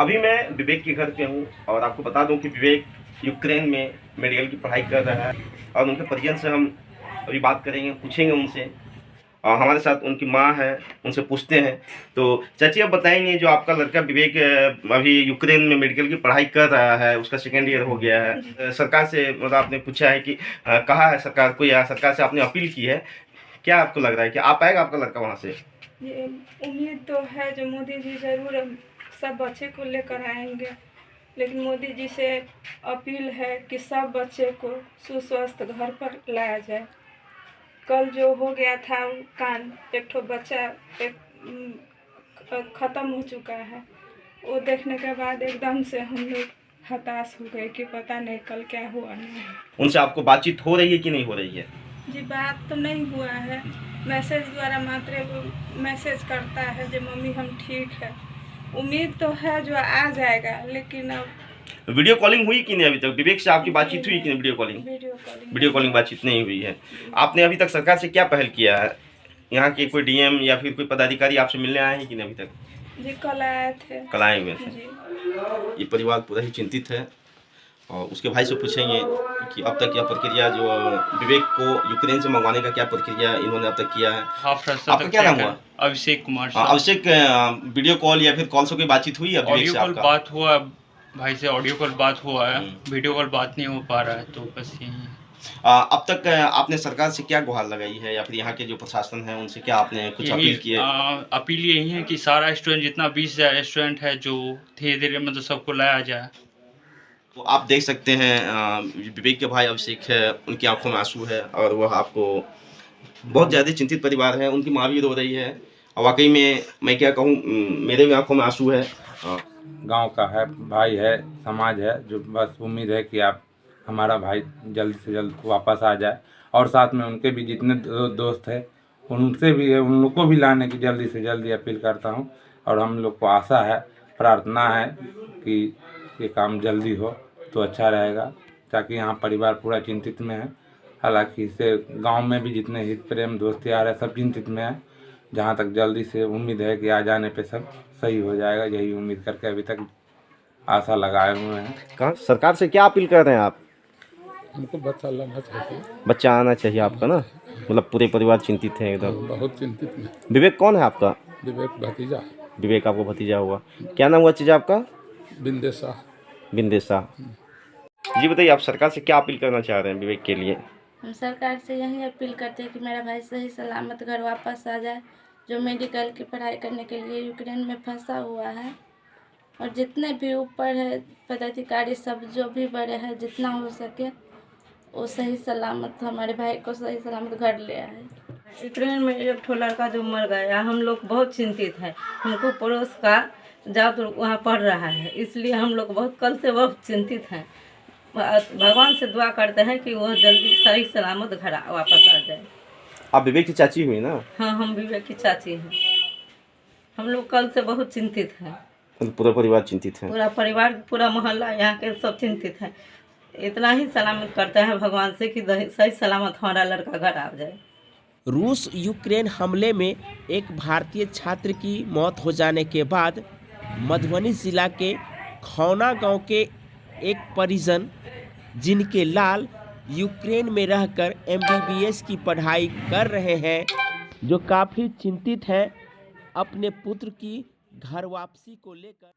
अभी मैं विवेक के घर पे हूँ और आपको बता दूं कि विवेक यूक्रेन में मेडिकल की पढ़ाई कर रहा है और उनके परिजन से हम अभी बात करेंगे, पूछेंगे उनसे। और हमारे साथ उनकी माँ है, उनसे पूछते हैं। तो चाची, आप बताएंगे, जो आपका लड़का विवेक अभी यूक्रेन में मेडिकल की पढ़ाई कर रहा है, उसका सेकेंड ईयर हो गया है, सरकार से मतलब आपने पूछा है कि कहा है सरकार को या सरकार से आपने अपील की है, क्या आपको लग रहा है कि आ पाएगा आपका लड़का वहाँ से? ये उम्मीद तो है जो मोदी जी ज़रूर सब बच्चे को लेकर आएंगे, लेकिन मोदी जी से अपील है कि सब बच्चे को सुस्वस्थ घर पर लाया जाए। कल जो हो गया था कांड, एक ठो बच्चा ख़त्म हो चुका है, वो देखने के बाद एकदम से हम लोग हताश हो गए कि पता नहीं कल क्या हुआ नहीं। उनसे आपको बातचीत हो रही है कि नहीं हो रही है? जी, बात तो नहीं हुआ है, मैसेज द्वारा मात्र वो मैसेज करता है जो मम्मी हम ठीक है। उम्मीद तो है जो आ जाएगा, लेकिन अब वीडियो कॉलिंग हुई कि नहीं अभी तक? विवेक से आपकी बातचीत हुई कि नहीं? वीडियो कॉलिंग बातचीत नहीं हुई है। आपने अभी तक सरकार से क्या पहल किया है? यहाँ के कोई डीएम या फिर कोई पदाधिकारी आपसे मिलने आए हैं कि नहीं अभी तक? जी, कल आए थे। कल आए हुए थे। ये परिवार पूरा ही चिंतित है और उसके भाई से पूछेंगे कि अब तक क्या प्रक्रिया, जो विवेक को यूक्रेन से मंगवाने का क्या प्रक्रिया इन्होंने अब तक किया है। आपका क्या नाम हुआ? अभिषेक कुमार। अभिषेक, वीडियो कॉल या फिर कॉल से कोई बातचीत हुई है? ऑडियो कॉल बात हुआ भाई से, ऑडियो कॉल बात हुआ है, वीडियो कॉल बात नहीं हो पा रहा है, तो बस यही। अब तक आपने सरकार से क्या गुहार लगाई है या फिर यहाँ के जो प्रशासन है उनसे क्या आपने कुछ अपील की है? अपील यही है कि सारा स्टूडेंट, जितना 20,000 स्टूडेंट है, जो धीरे धीरे मतलब सबको लाया जाए। तो आप देख सकते हैं विवेक के भाई अभिषेक है, उनकी आंखों में आंसू है और वह आपको बहुत ज़्यादा चिंतित परिवार है। उनकी माँ भी रो रही है और वाकई में मैं क्या कहूँ, मेरे भी आंखों में आंसू है। गांव का है, भाई है, समाज है, जो बस उम्मीद है कि आप हमारा भाई जल्द से जल्द वापस आ जाए। और साथ में उनके भी जितने दोस्त हैं उनसे भी, उन लोग को भी लाने की जल्दी से जल्दी अपील करता हूं। और हम लोग को आशा है, प्रार्थना है कि ये काम जल्दी हो तो अच्छा रहेगा, ताकि यहाँ परिवार पूरा चिंतित में है। हालांकि इससे गांव में भी जितने हित प्रेम दोस्त यार है सब चिंतित में है। जहाँ तक जल्दी से उम्मीद है कि आ जाने पे सब सही हो जाएगा, यही उम्मीद करके अभी तक आशा लगाए हुए हैं। कहाँ सरकार से क्या अपील कर रहे हैं आप? हमको बच्चा लाना चाहिए। बच्चा आना चाहिए आपका ना, मतलब पूरे परिवार चिंतित है एकदम। बहुत चिंतित में। विवेक कौन है आपका? विवेक भतीजा। विवेक आपको भतीजा हुआ। क्या नाम हुआ चीज़ आपका? बिंदेशा। बिंदेशा जी। बताइए, आप सरकार से क्या अपील करना चाह रहे हैं विवेक के लिए? हम सरकार से यही अपील करते हैं कि मेरा भाई सही सलामत घर वापस आ जाए, जो मेडिकल की पढ़ाई करने के लिए यूक्रेन में फंसा हुआ है। और जितने भी ऊपर है पदाधिकारी सब, जो भी बड़े हैं, जितना हो सके वो सही सलामत हमारे भाई को सही सलामत घर ले आए। यूक्रेन में एक ठो लड़का जो मर गया, हम लोग बहुत चिंतित है। हमको पड़ोस का जात वहाँ पढ़ रहा है, इसलिए हम लोग बहुत कल से बहुत चिंतित हैं। भगवान से दुआ करते हैं कि वह जल्दी सही सलामत घर वापस आ जाए। आप विवेक की चाची हुई ना? हाँ, हम विवेक की चाची हैं। हम लोग कल से बहुत चिंतित हैं। पूरा परिवार चिंतित है? पूरा परिवार, पूरा मोहल्ला यहाँ के सब चिंतित हैं। इतना ही सलामत करते हैं भगवान से कि सही सलामत हमारा लड़का घर आ जाए। रूस यूक्रेन हमले में एक भारतीय छात्र की मौत हो जाने के बाद मधुबनी जिला के खौना गांव के एक परिजन, जिनके लाल यूक्रेन में रहकर MBBS की पढ़ाई कर रहे हैं, जो काफ़ी चिंतित हैं अपने पुत्र की घर वापसी को लेकर।